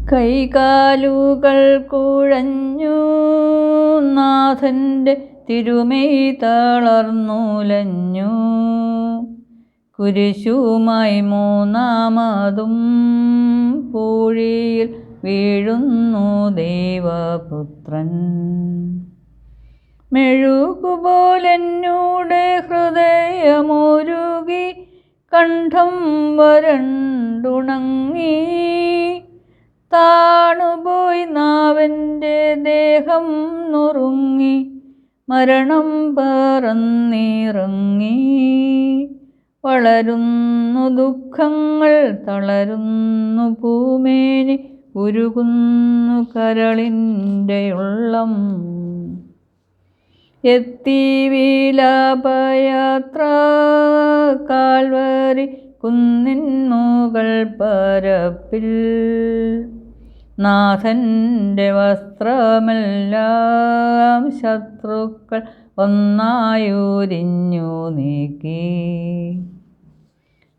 കൈകാലുകൾ കുഴഞ്ഞു നാഥൻ്റെ തിരുമൈ തളർന്നുലഞ്ഞു. കുരിശുമായി മൂന്നാമതും പൂഴിയിൽ വീഴുന്നു ദൈവപുത്രൻ. മെഴുകുപോലെന്നൂടെ ഹൃദയമൊരുകി കണ്ഠം വരണ്ടുണങ്ങി. താണുപോയി നാവെൻ്റെ ദേഹം നുറുങ്ങി. മരണം പറന്നിറങ്ങി. വളരുന്നു ദുഃഖങ്ങൾ, തളരുന്നു പൂമേനി, ഉരുകുന്നു കരളിൻ്റെ ഉള്ളം. എത്തി വിലാപയാത്ര കാൽവരി കുന്നിൻ മുകൾ പരപ്പിൽ. നാഥൻ്റെ വസ്ത്രമെല്ലാം ശത്രുക്കൾ ഒന്നായുരിഞ്ഞു നീക്കി.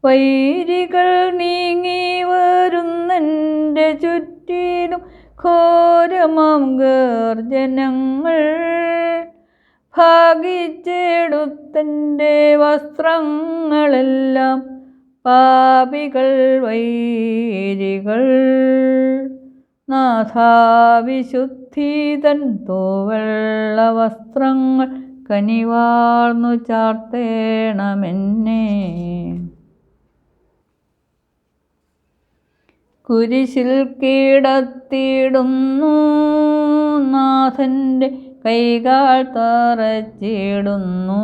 വൈരികൾ നീങ്ങി വരുന്നെൻ്റെ ചുറ്റിലും ഘോരമാം ഗർജനങ്ങൾ. ഭാഗിച്ചെടുത്തെൻ്റെ വസ്ത്രങ്ങളെല്ലാം പാപികൾ വൈരികൾ. നാഥാവിശുദ്ധീതൻ തൂവെള്ള വസ്ത്രങ്ങൾ കനിവാർന്നു ചാർത്തേണമെന്നെ. കുരിശിൽ കിടത്തിയിടുന്നു നാഥൻ്റെ കൈകാൽ തറച്ചിടുന്നു.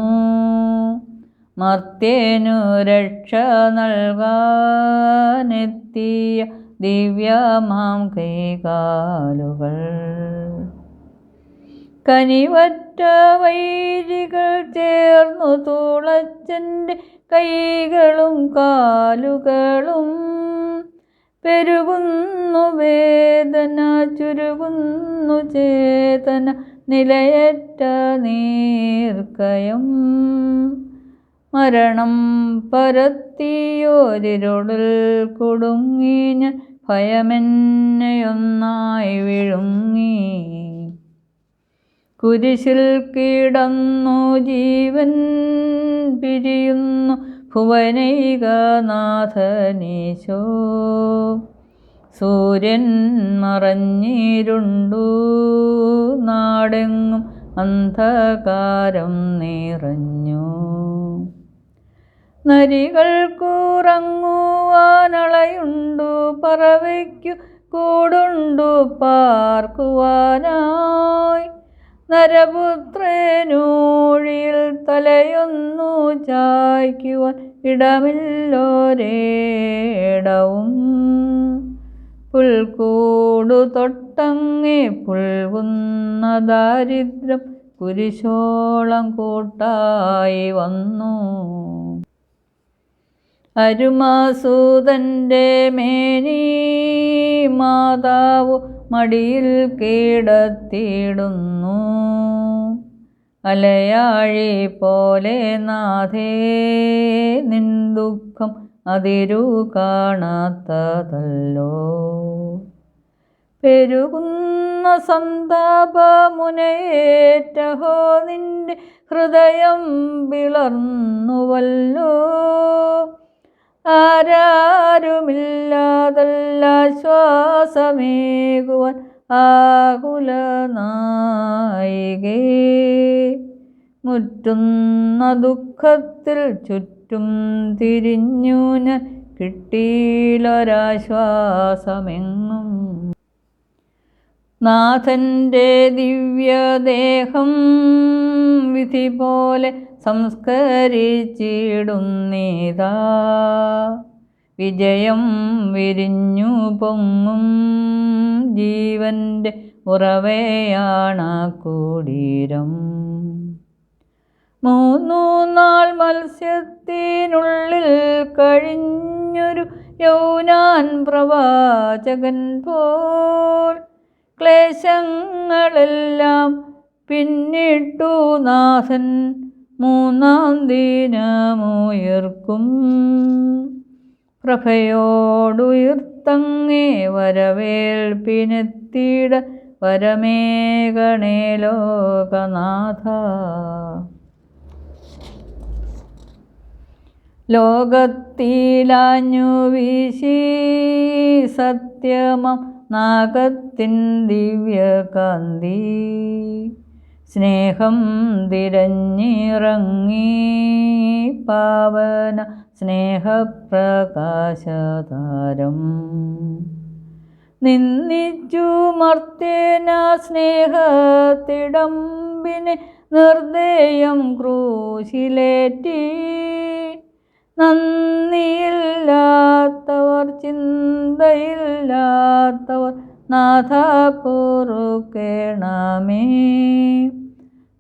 മർത്യനു രക്ഷ നൽകാനെത്തിയ ദിവ്യമാം കൈകാലുകൾ. കനിവറ്റ വൈരികൾ ചേർന്നു തുളച്ചെൻ്റെ കൈകളും കാലുകളും. പെരുകുന്നു വേദന, ചുരുകുന്നു ചേതന, നിലയറ്റ നീർക്കയം. മരണം പരത്തിയോരിരുളിൽ കുടുങ്ങി ഞാൻ, ഭയമെന്നെയൊന്നായി വിഴുങ്ങി. കുരിശിൽ കിടന്നു ജീവൻ പിരിയുന്നു ഭുവനൈകനാഥനീശോ. സൂര്യൻ മറഞ്ഞിരുണ്ടു, നാടെങ്ങും അന്ധകാരം നിറഞ്ഞു. നരികൾക്കുറങ്ങുവാനളയുണ്ടു, പറവയ്ക്കു കൂടുണ്ടു പാർക്കുവാനായി. നരപുത്രനൂഴിയിൽ തലയൊന്നു ചായ്ക്കുവാൻ ഇടമില്ലോരേടവും. പുൽക്കൂടു തൊട്ടങ്ങേ പുൽകുന്ന ദാരിദ്ര്യം കുരിശോളം കൂട്ടായി വന്നു. അരുമാസൂതൻ്റെ മേനി മാതാവു മടിയിൽ കിടത്തിയിടുന്നു. അലയാഴി പോലെ നാഥേ നിൻ ദുഃഖം അതിരു കാണാത്തതല്ലോ. പെരുകുന്ന സന്താപമുനയേറ്റഹോ നിന്റെ ഹൃദയം പിളർന്നുവല്ലോ. ആരാരുമില്ലാതല്ലാശ്വാസമേകുവാൻ ആകുലനായികേ. മുറ്റുന്ന ദുഃഖത്തിൽ ചുറ്റും തിരിഞ്ഞു ഞാൻ, കിട്ടിയിലൊരാശ്വാസമെങ്ങും. നാഥൻ്റെ ദിവ്യദേഹം വിധി പോലെ സംസ്കരിച്ചിടുന്നീതാ. വിജയം വിരിഞ്ഞു പൊങ്ങും ജീവൻ്റെ ഉറവയാണ് കുടീരം. 3 നാൾ മത്സ്യത്തിനുള്ളിൽ കഴിഞ്ഞൊരു യൗനാൻ പ്രവാചകൻ പോൽ. ക്ലേശങ്ങളെല്ലാം പിന്നിട്ടു നാഥൻ 3-ാം ദിനമുയർക്കും. പ്രഭയോടുയർത്തും അടുത്തങ്ങേ വരവേൽപ്പിനെത്തിയിട വരമേകണേ ലോകനാഥ. ലോകത്തിലാഞ്ഞു വീശി സത്യമം നാഗത്തിൻ ദിവ്യകാന്തി, സ്നേഹം തിരഞ്ഞിറങ്ങി പാവന സ്നേഹപ്രകാശതാരം. നിന്ദിച്ചു മർത്തേന സ്നേഹത്തിടമ്പിനെ നിർദ്ദയം ക്രൂശിലേറ്റി, നന്ദിയില്ലാത്തവർ ചിന്തയില്ലാത്തവർ നാഥ പൊറുക്കേണമേ.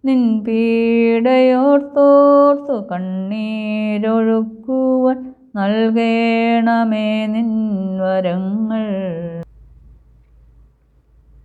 നിൻ പീഡയോർത്തോർത്തു കണ്ണീരൊഴുക്കുവാൻ നൽകേണമേ നിൻ വരങ്ങൾ.